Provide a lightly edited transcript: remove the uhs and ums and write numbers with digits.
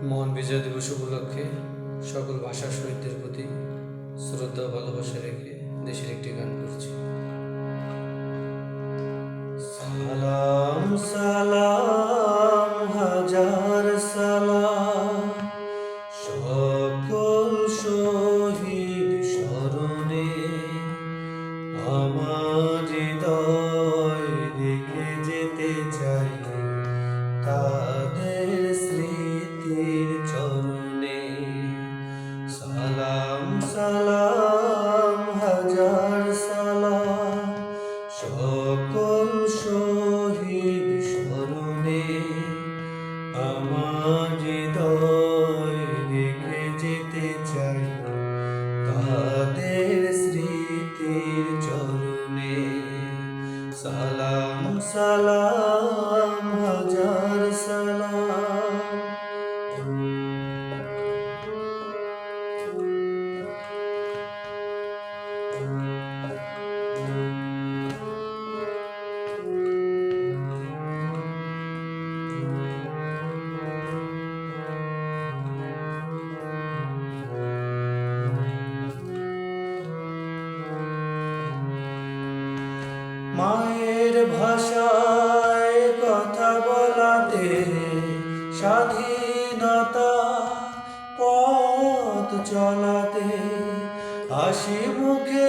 মহান বিজয় দিবস উপলক্ষে সকল ভাষা শহীদদের প্রতি শ্রদ্ধা ও ভালোবাসা রেখে দেশের একটি গান করছি। সালাম সালাম হাজার সালাম সকল শহীদ স্মরণে, আমার হৃদয় রেখে যেতে চাই তাদের স্মৃতির চরণে। সালাম সালাম হাজার সালাম সকল শহীদ স্মরণে, আমার হৃদয় রেখে যেতে চাই তাদের স্মৃতির চরণে। সালাম সালাম হাজার সালাম। মায়ের ভাষায় কথা বলাতে স্বাধীনতা পথ চলাতে, হাসি মুখে